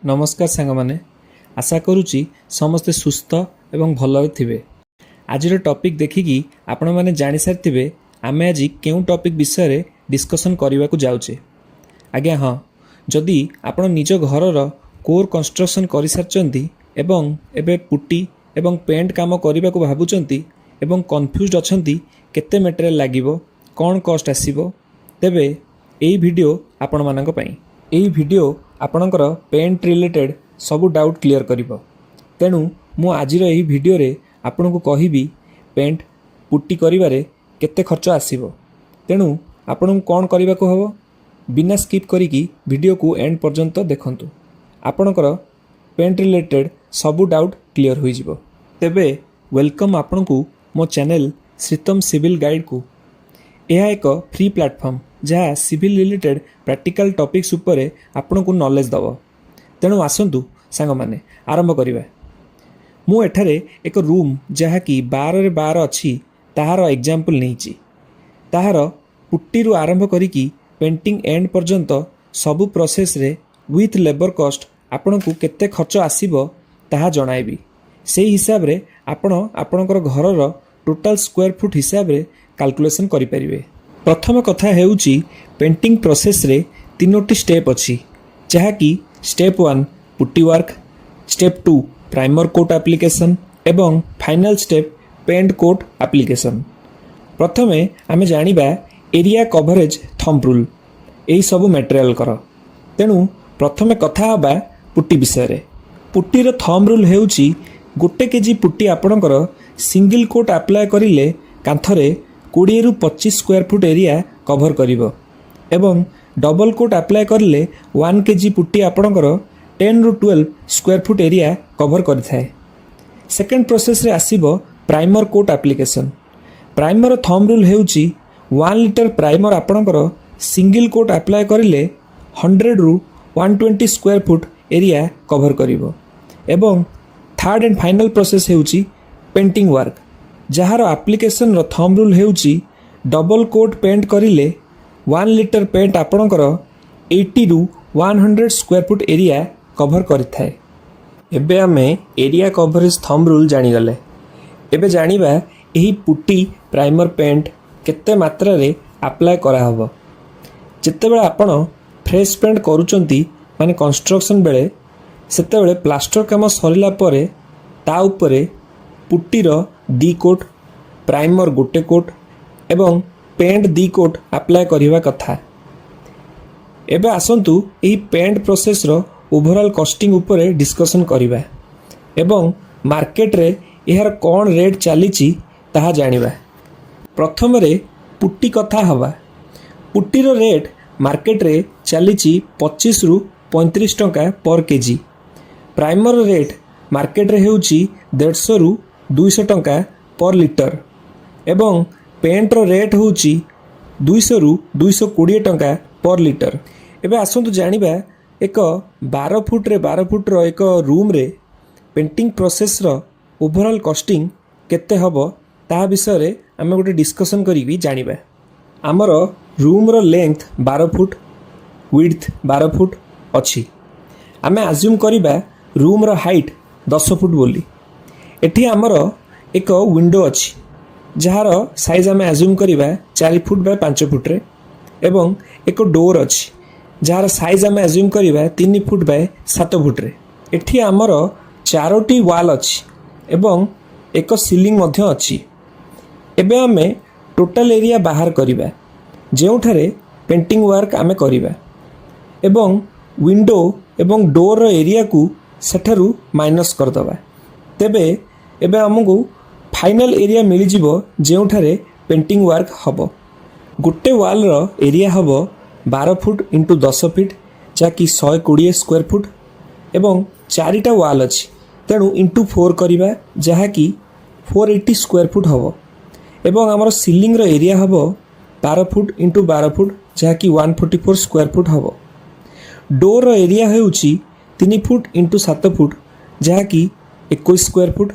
नमस्कार सांग माने आशा करुच्ची समस्ते सुस्थ एवं भल थे। आज टॉपिक देखिकी आपण मैंने जानी सारी आमे आज क्यों टॉपिक विषय डिस्कसन करने को जाऊे। आज्ञा हाँ, जदि आपण निज घरर कोर कंस्ट्रक्शन कर सारी एवं एबे पुट्टी एवं पेंट काम करने को भावुंट एवं कन्फ्यूज अच्छी केते मटेरियल लागिवो कौन कॉस्ट आसीबो, तेबे एई वीडियो आपण मानक पई। एई वीडियो आपणकर पेंट रिलेटेड सबू डाउट क्लियर करिवो। तेणु मु आजिर एई वीडियो रे आपनको कहिबी पेंट पुट्टी करिवारे केते खर्च आसीबो। तेणु आपनको कौन करने को हबो, बिना स्किप करिकी वीडियो को एंड पर्यंत देखंतु। आपणकर पेंट रिलेटेड सबू डाउट क्लियर होई जिवो। तेबे वेलकम आपनको मो चैनल श्रीतम सिविल गाइड को। यह एक फ्री प्लेटफॉर्म जहाँ सिविल रिलेटेड प्रैक्टिकल टॉपिक्स उपरे आपन को नॉलेज दब। तेणु आसतु सांग माने आरंभ करिबा। मु एठारे एक रूम जहाँ कि 12 रे 12 अच्छी ताहार एग्जांपल नहींची। ताहार पुट्टी रु आरंभ करिकी पेंटिंग एंड पर्यंत सबु प्रोसेस रे विथ लेबर कॉस्ट आपन को केते खर्च आसीबो ताहा जणाइबी। सेही हिसाब रे आपण आपणकर घरर टोटल स्क्वायर फुट हिसाब रे कैलकुलेशन करि परिबे। प्रथम कथा हेउची पेंटिंग प्रोसेस रे तीनोटी स्टेप अच्छी, जहाँ कि step 1 putty work, step 2 primer coat application एवं final step paint coat application. प्रथमे आमे जानिबा एरिया कवरेज थंब रूल एई सब मटेरियल कर। तेणु प्रथमे कथा हबा पुट्टी विषय रे। पुट्टी रो थंब रूल हेउची गोटे केजी पुट्टी आपणकर सिंगल कोट अप्लाई करिले कांथरे 20 रु 25 स्क्वायर फुट एरिया कभर करिवो एवं डबल कोट अप्लाई करले 1 केजी पुट्टी आपणकर 10 रु 12 स्क्वायर फुट एरिया कभर करिथाय। सेकेंड प्रोसेस रे आसीबो primer coat application. Primer thumb rule हेउची 1 लीटर प्राइमर आपणकर सिंगल कोट अप्लाई करिले 100 रु 120 स्क्वायर फुट एरिया कभर करिवो एवं थर्ड एंड फाइनल प्रोसेस हेउची पेंटिंग वर्क, जହାର एप्लिकेशन रो थंब रूल हेउची डबल कोट पेंट करिले 1 लीटर पेंट आपणकर 80 रु 100 स्क्वायर फुट एरिया कभर करिथाय। एबे आमे एरिया कवरेज थंब रूल जानि गले। एबे जानिबा एही पुट्टी प्राइमर पेंट केते मात्रा रे अप्लाई करा हबो। जेतेबेले आपण फ्रेश पेंट करूचंती माने कंस्ट्रक्शन बेले, सेतेबेले प्लास्टर काम सरिला परे ता उपरे पुट्टीर 2 कोट, प्राइमर गोटे कोट एवं पेंट 2 कोट अप्लाई करिवा कथा। एबे आसंतु एही पेंट प्रोसेस रो ओवरऑल कॉस्टिंग उपरे डिस्कशन करिवा एवं मार्केट रे एहार कोन रेट चलीची ताहा जानिबा। प्रथम रे पुट्टी कथा हवा। पुट्टी रो रेट मार्केट रे चलीची 25 रु 35 टंका पर केजी। प्राइमर रेट मार्केट रे हेउची 150 रु 200 टंका पर लिटर एवं पेंट रो रेट होउची 200 रु 220 टंका पर लिटर। एबे आसंतु जानिबा एक 12 फुट रे 12 फुट रो एक रूम रे पेंटिंग प्रोसेस रो ओवरऑल कॉस्टिंग केते हबो ता विषय रे आमे गोटे डिस्कशन करी जानिबा। आमर रूम रो लेंथ 12 फुट, विड्थ 12 फुट अछि। आमे अज्यूम करिबा रूम रो हाइट 10 फुट बोली। एठी आमर एक विंडो अच्छी, जार साइज आम अज्यूम करिबा 4 फुट बाय 5 फुट रे एवं एक डोर अच्छी, जार साइज आम अज्यूम करिबा 3 फुट बाय 7 फुट रे। एठी आमर 4टी वाल अच्छी एवं एक सीलिंग मध्य अच्छी। एबे आमे टोटल एरिया बाहर करिबा जेउठारे पेंटिंग वर्क आमे करिबा एवं विंडो एवं डोर रो एरिया को सेठारु माइनस कर दबा। तेबे एबे हमकु फाइनल एरिया मिल जिवो जेउठारे पेंटिंग वर्क हबो। गोटे वाल रो एरिया हबो 12 फुट इंटू 10 फीट, जाकि 120 स्क्वायर फुट एवं 4टा वाल अछि। तेणु इंटू 4 करिबा जहाँकि 480 स्क्वायर फुट हबो एवं हमर सीलिंग रो एरिया हबो 12 फुट इंटू 12 फुट, जहाँकि 144 स्क्वायर फुट हबो। डोर रो एरिया हेउची 3 फुट इंटू 7 फुट, जहाँकि 21 स्क्वायर फुट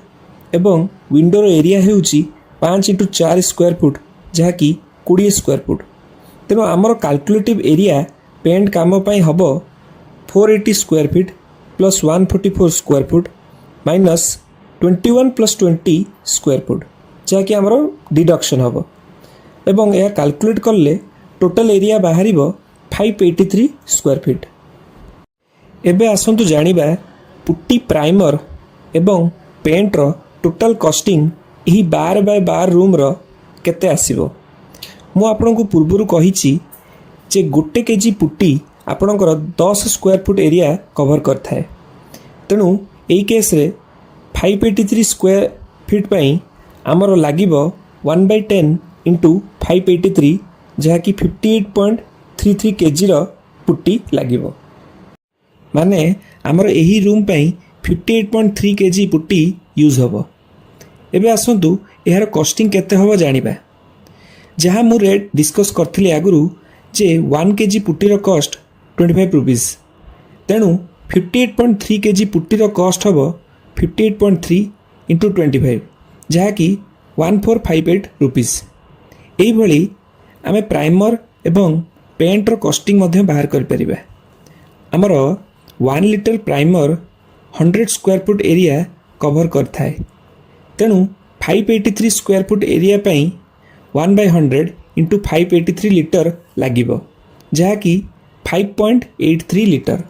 एवं विंडोर एरिया हेउची 5 इंटू 4 स्क्वायर फुट, जहाँकि 20 स्क्वायर फुट। तेणु आमर कैलकुलेटिव एरिया पेंट काम पाई हबो 480 square feet plus 144 square foot minus 21 plus 20 square foot जहाँकि आमर डिडक्शन हम एवं यह कैलकुलेट कले टोटल एरिया बाहर 583 स्क्वायर फीट। एबे आसंतु जानिबा पुट्टी प्राइमर एवं पेंट रो टोटल कॉस्टिंग यही 12 बाय 12 रूम रो केते आसीबो। मु आपनको पूर्वरु कहिछि जे गोटे केजी पुट्टी आपणकर 10 स्क्वायर फुट एरिया कवर करथाए। तेणु एई केस रे 583 स्क्वायर फीट पई आमर लागिबो 1/10 इंटू 583 जहाँकि 58.33 केजी रो पुट्टी लागिबो। माने आमर एही रूम पई 58.3 केजी पुट्टी यूज हबो। एबे आसंतु एहार कॉस्टिंग केते हबो जानिबा। जहाँ मु रेट डिस्कस करथिली आगुरु जे 1 केजी पुट्टी रो कॉस्ट 25 रुपीस। तेणु 58.3 केजी पुट्टी रो कॉस्ट हबो 58.3 इंटू 25 जहाँकि 1458 रुपीस। एही भली आमे प्राइमर एवं पेंट रो कॉस्टिंग मध्य बाहर कर परिबा। हमर 1 litre primer 100 square foot area cover करथाए। तेणु 583 स्क्वायर फुट एरिया पई 1/100 इंटू 583 लिटर लागिबो जहाँकि 5.83 लिटर।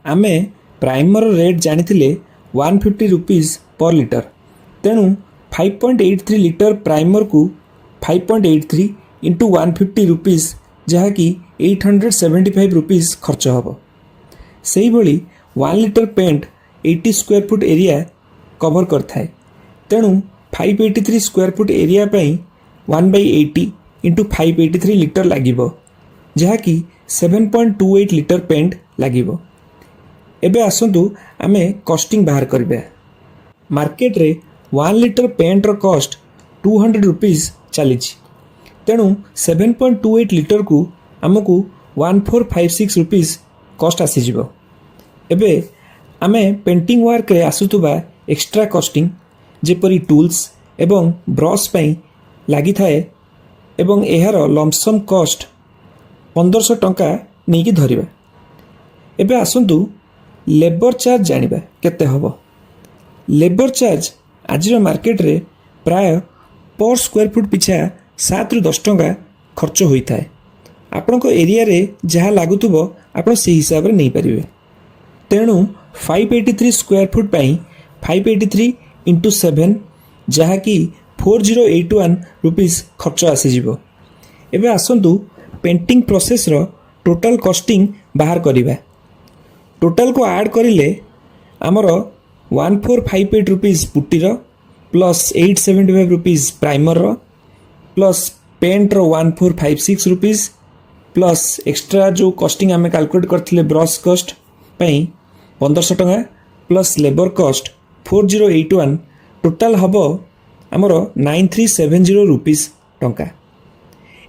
आमे प्राइमर रेट जानिथिले 150 रुपीस पर लिटर। तेणु 5.83 लिटर प्राइमर को 5.83 इंटू 150 रुपीस जहाँकि 875 रुपीस खर्च हबो। सेही भली 1 litre paint 80 square foot area cover करथाए। तेणु 583 स्क्वायर फुट एरिया पई 1/80 इंटू 583 लिटर लागिबो जहाँकि 7.28 लिटर पेंट लागिबो। एबे आसंतु आमे कॉस्टिंग बाहर करबे। मार्केट रे 1 लिटर पेंट रो कॉस्ट 200 रुपीस चलीछि। तेणु 7.28 लिटर को आमको 1456 रुपीस कॉस्ट आसी जिवो। एबे आमे पेंटिंग वर्क रे आसुतुबा एक्स्ट्रा कॉस्टिंग जेपरी टूल्स एवं ब्रश पई लागि थाए एवं एहार लमसम कॉस्ट 1500 टंका नेकी धरिबा। एबे आसंतु लेबर चार्ज जानिबा केते हबो। लेबर चार्ज आज मार्केट रे प्राय पर स्क्वायर फुट पिछा 7 रु 10 टंका खर्च होता है। आपण को एरिया रे जहाँ लागुथुबो आपण से हिसाब रे नहीं पारिबे। तेणु 583 स्क्वायर फुट पाई 583 इंटू 7 जहाँ कि 4081 रुपीस खर्च आसीजिवो। एबे आसंतु पेंटिंग प्रोसेस रो टोटल कॉस्टिंग बाहर करिबा। टोटल को ऐड करिले आमर 1458 रुपीस पुट्टी रो प्लस 875 रुपीस प्राइमर रो प्लस पेंट रो 1456 रुपीस प्लस एक्स्ट्रा जो कॉस्टिंग आमे कैलकुलेट करथिले ब्रश कॉस्ट पई 1500 टंका प्लस लेबर कॉस्ट 4081 टोटल हबो आमर 9370 रुपीस टंका।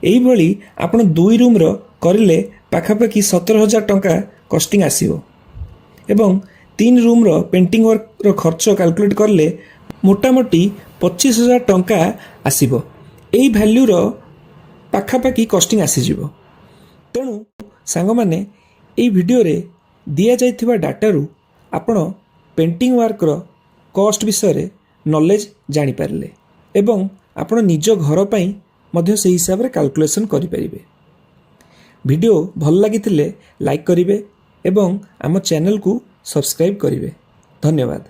एही भली आपण 2 रूम रो करिले पाखापाखि 17000 टंका कॉस्टिंग आसीबो एवं 3 रूम रो पेंटिंग वर्क रो खर्च कैलकुलेट करले मोटामोटी 25000 टंका आसीबो। एही वैल्यू रो पाखापाखि कॉस्टिंग आसीजिवो। तेणु सांग माने एही वीडियो रे दिया जाइथिबा डाटा रु आपण पेंटिंग वर्क रो कॉस्ट विषय रे नॉलेज जानि पारले एवं आपण निज घर पई मध्य से हिसाब रे कैलकुलेशन करि परिबे। वीडियो भल लागिथिले लाइक करिवे एवं आम चैनल को सब्सक्राइब करिवे। धन्यवाद।